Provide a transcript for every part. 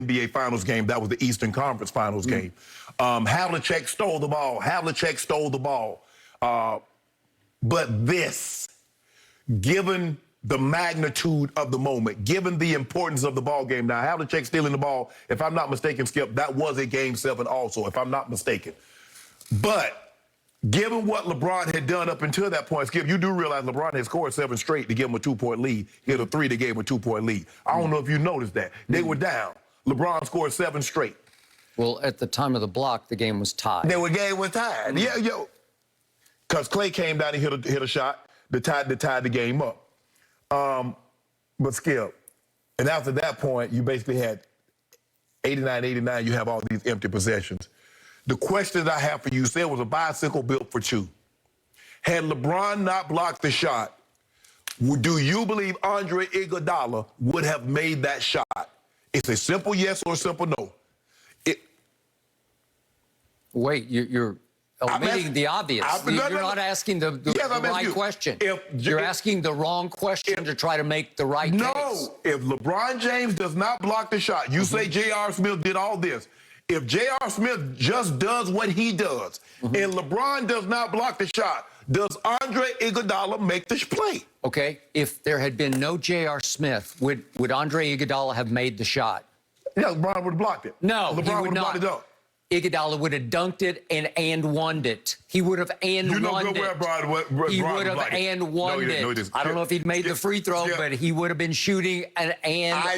NBA Finals game. That was the Eastern Conference Finals game. Havlicek stole the ball. But this, given the magnitude of the moment, given the importance of the ball game. Now, Havlicek stealing the ball, if I'm not mistaken, Skip, that was a Game 7 also, if I'm not mistaken. But given what LeBron had done up until that point, Skip, you do realize LeBron had scored 7 straight to give him a 2-point lead. Hit a 3 to give him a 2-point lead. I don't know if you noticed that. They were down. LeBron scored 7 straight. Well, at the game of the block, the game was tied. The game was tied. Yeah, yo. Because Clay came down and hit a shot that tied the game up. But Skip, and after that point, you basically had 89, you have all these empty possessions. The question that I have for you, say it was a bicycle built for 2. Had LeBron not blocked the shot, do you believe Andre Iguodala would have made that shot? It's a simple yes or a simple no. Wait, you're omitting the obvious. You're not asking the right question. You're asking the wrong question to try to make the right case. No, if LeBron James does not block the shot, you say J.R. Smith did all this. If J.R. Smith just does what he does, and LeBron does not block the shot, does Andre Iguodala make this play? Okay, if there had been no J.R. Smith, would Andre Iguodala have made the shot? Yeah, LeBron would have blocked it. No, LeBron he would not. Blocked it up. Iguodala would have dunked it and won it. He would have and won it. He would have and won it. I don't know if he'd made the free throw, but he would have been shooting and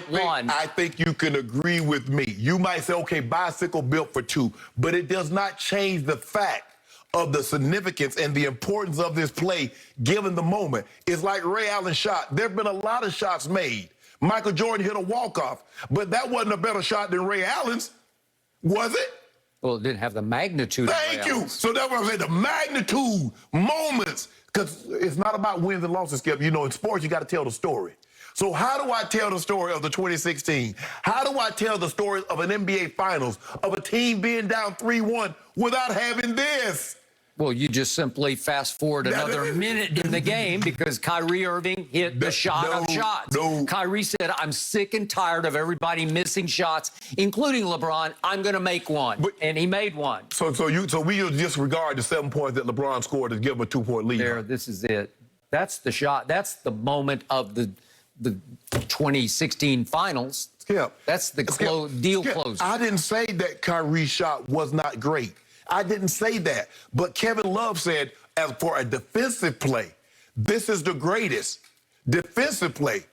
won. I think you can agree with me. You might say, okay, bicycle built for 2, but it does not change the fact of the significance and the importance of this play given the moment. It's like Ray Allen's shot. There have been a lot of shots made. Michael Jordan hit a walk-off, but that wasn't a better shot than Ray Allen's, was it? Well, it didn't have the magnitude. Thank you. So that's what I'm saying, the magnitude, moments, because it's not about wins and losses, Skip. You know, in sports, you got to tell the story. So how do I tell the story of the 2016? How do I tell the story of an NBA Finals, of a team being down 3-1 without having this? Well, you just simply fast forward another minute in the game because Kyrie Irving hit the shot of shots. Kyrie said, I'm sick and tired of everybody missing shots, including LeBron. I'm going to make one. And he made one. So we disregard the 7 points that LeBron scored to give him a 2-point lead. There, this is it. That's the shot. That's the moment of the 2016 Finals. Skip. That's the deal closer. I didn't say that Kyrie's shot was not great. I didn't say that. But Kevin Love said, as for a defensive play, this is the greatest defensive play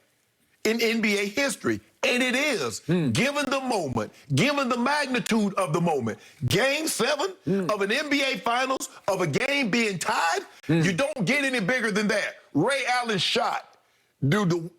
in NBA history. And it is, given the moment, given the magnitude of the moment. Game 7 of an NBA Finals, of a game being tied, you don't get any bigger than that. Ray Allen's shot, dude,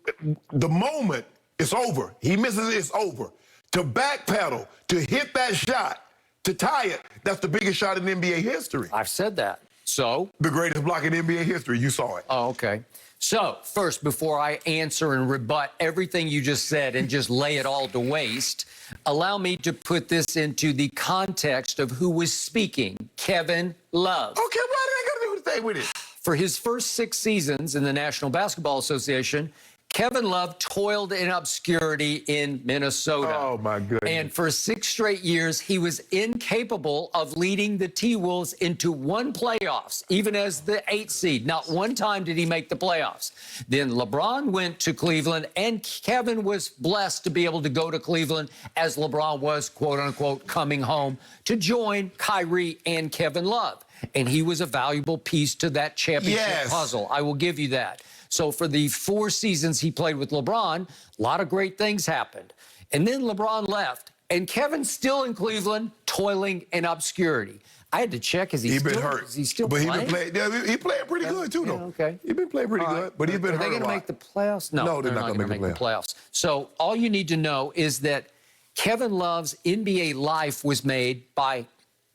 the moment, it's over. He misses it, it's over. To backpedal, to hit that shot, to tie it, that's the biggest shot in NBA history. I've said that. So? The greatest block in NBA history. You saw it. Oh, okay. So, first, before I answer and rebut everything you just said and just lay it all to waste, allow me to put this into the context of who was speaking, Kevin Love. Okay, why did I got to do anything with it? For his first 6 seasons in the National Basketball Association, Kevin Love toiled in obscurity in Minnesota. Oh, my goodness. And for 6 straight years, he was incapable of leading the T-Wolves into 1 playoffs, even as the 8th seed. Not one time did he make the playoffs. Then LeBron went to Cleveland, and Kevin was blessed to be able to go to Cleveland as LeBron was, quote-unquote, coming home to join Kyrie and Kevin Love. And he was a valuable piece to that championship puzzle. I will give you that. So for the 4 seasons he played with LeBron, a lot of great things happened. And then LeBron left, and Kevin's still in Cleveland, toiling in obscurity. I had to check. Is he still hurt? Is he still playing? But he playing pretty good, too, though. Okay. He's been playing pretty good, but he's been hurt. Are they going to make the playoffs? No, they're not going to make the playoffs. So all you need to know is that Kevin Love's NBA life was made by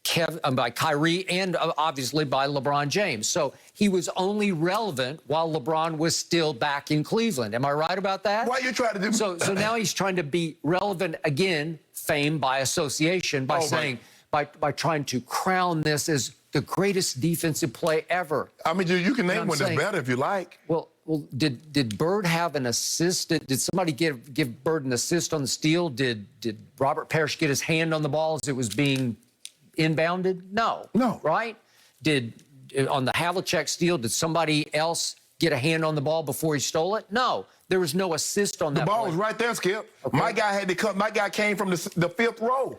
Kyrie and obviously by LeBron James. So he was only relevant while LeBron was still back in Cleveland. Am I right about that? Why are you trying to do so now he's trying to be relevant again, fame by association, by saying, by trying to crown this as the greatest defensive play ever. I mean, you can name one that's better if you like. Well, Well, did Bird have an assist? Did somebody give Bird an assist on the steal? Did Robert Parrish get his hand on the ball as it was being inbounded? No. No. Right? On the Havlicek steal, did somebody else get a hand on the ball before he stole it? No. There was no assist on that The ball play. was right there, Skip. Okay. My guy had to cut. My guy came from the fifth row.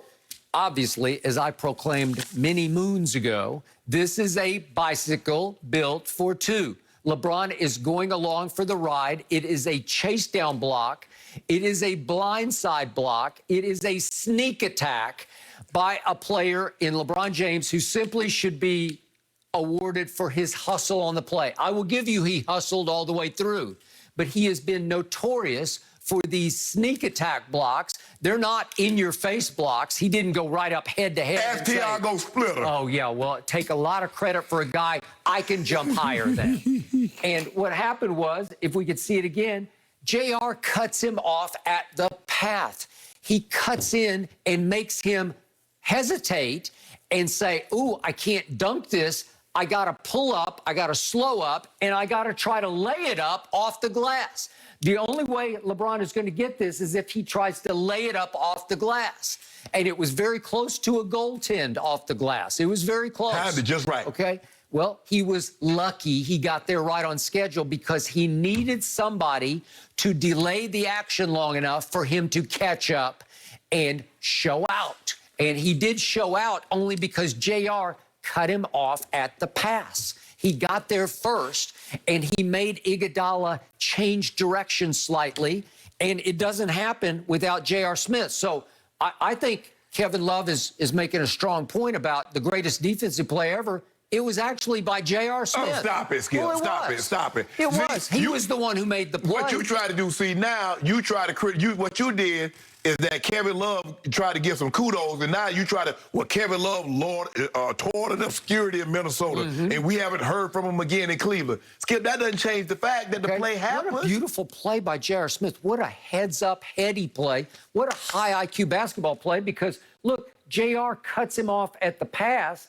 Obviously, as I proclaimed many moons ago, this is a bicycle built for two. LeBron is going along for the ride. It is a chase down block. It is a blindside block. It is a sneak attack by a player in LeBron James who simply should be awarded for his hustle on the play. I will give you he hustled all the way through, but he has been notorious for these sneak attack blocks. They're not in-your-face blocks. He didn't go right up head-to-head. Ask Tiago Splitter. Oh, yeah, well, take a lot of credit for a guy I can jump higher than. And what happened was, if we could see it again, JR cuts him off at the path. He cuts in and makes him hesitate and say, ooh, I can't dunk this. I got to pull up, I got to slow up, and I got to try to lay it up off the glass. The only way LeBron is going to get this is if he tries to lay it up off the glass. And it was very close to a goaltend off the glass. It was very close. Timed it just right. Okay? Well, he was lucky he got there right on schedule because he needed somebody to delay the action long enough for him to catch up and show out. And he did show out only because JR cut him off at the pass. He got there first, and he made Iguodala change direction slightly, and it doesn't happen without J.R. Smith. So I think Kevin Love is making a strong point about the greatest defensive play ever. It was actually by J.R. Smith. Oh, stop it, Skip. Well, Stop it. It See, was. He was the one who made the play. What you try to do, see, now you try to what you did is that Kevin Love tried to give some kudos, and now you try to, Kevin Love tore the obscurity in Minnesota, and we haven't heard from him again in Cleveland. Skip, that doesn't change the fact that the play happened. What a beautiful play by J.R. Smith. What a heads-up, heady play. What a high IQ basketball play because, look, J.R. cuts him off at the pass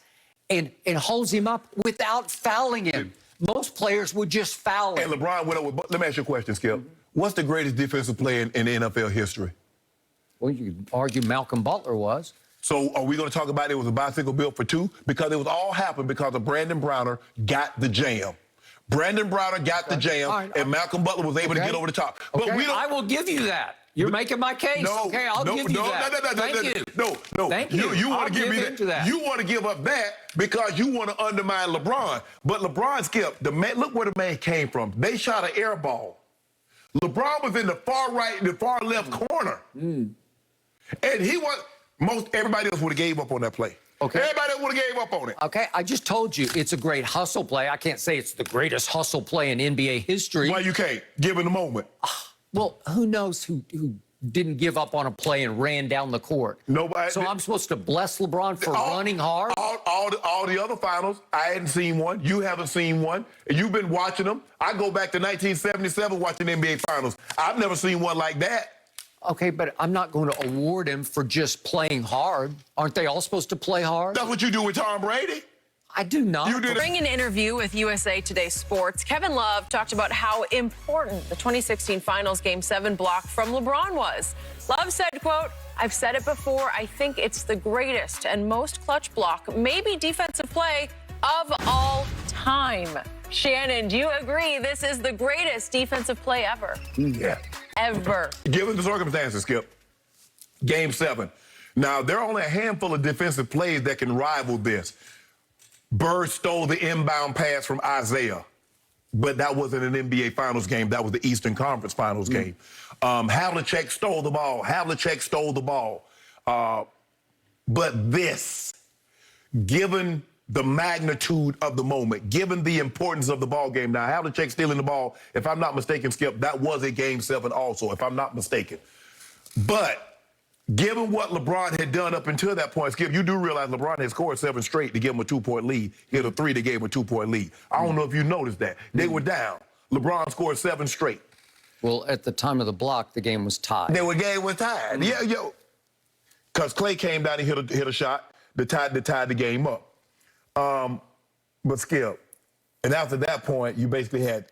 and holds him up without fouling him. Most players would just foul him. And LeBron went over. Let me ask you a question, Skip. What's the greatest defensive play in the NFL history? Well, you could argue Malcolm Butler was. So are we going to talk about it was a bicycle built for two? Because it was all happened because of Brandon Browner got the jam. Brandon Browner got the jam, and Malcolm Butler was able to get over the top. But we don't. I will give you that. You're making my case. No, okay, I'll give you that. Thank you. No. Thank you. You want to give me that. You want to give up that because you want to undermine LeBron. But LeBron, Skip, look where the man came from. They shot an air ball. LeBron was in the far right and the far left corner. And everybody else would have gave up on that play. Okay. Everybody else would have gave up on it. Okay, I just told you it's a great hustle play. I can't say it's the greatest hustle play in NBA history. Why you can't? Given the moment. Well, who knows who didn't give up on a play and ran down the court? Nobody. So I'm supposed to bless LeBron for running hard? All the other finals, I hadn't seen one. You haven't seen one. And you've been watching them. I go back to 1977 watching NBA finals. I've never seen one like that. Okay, but I'm not going to award him for just playing hard. Aren't they all supposed to play hard? That's what you do with Tom Brady. I do not. You did. During an interview with USA Today Sports, Kevin Love talked about how important the 2016 Finals Game 7 block from LeBron was. Love said, quote, "I've said it before, I think it's the greatest and most clutch block, maybe defensive play of all time." Shannon, do you agree this is the greatest defensive play ever? Yeah. Ever. Given the circumstances, Skip, Game 7. Now, there are only a handful of defensive plays that can rival this. Bird stole the inbound pass from Isaiah, but that wasn't an NBA Finals game. That was the Eastern Conference Finals game. Havlicek stole the ball. But this, given the magnitude of the moment, given the importance of the ball game. Now, Havlicek stealing the ball, if I'm not mistaken, Skip, that was a Game 7 also, if I'm not mistaken. But given what LeBron had done up until that point, Skip, you do realize LeBron had scored 7 straight to give him a 2-point lead. He had a 3 that gave him a 2-point lead. I don't know if you noticed that. They were down. LeBron scored 7 straight. Well, at the time of the block, the game was tied. The game was tied. Yeah, because Clay came down and hit a shot that tied the game up. But Skip, and after that point, you basically had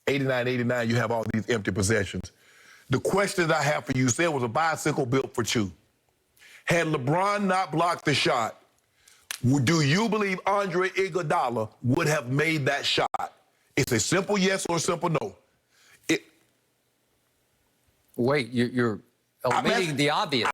89, you have all these empty possessions. The question that I have for you, say it was a bicycle built for two. Had LeBron not blocked the shot, do you believe Andre Iguodala would have made that shot? It's a simple yes or a simple no. Wait, you're omitting the obvious.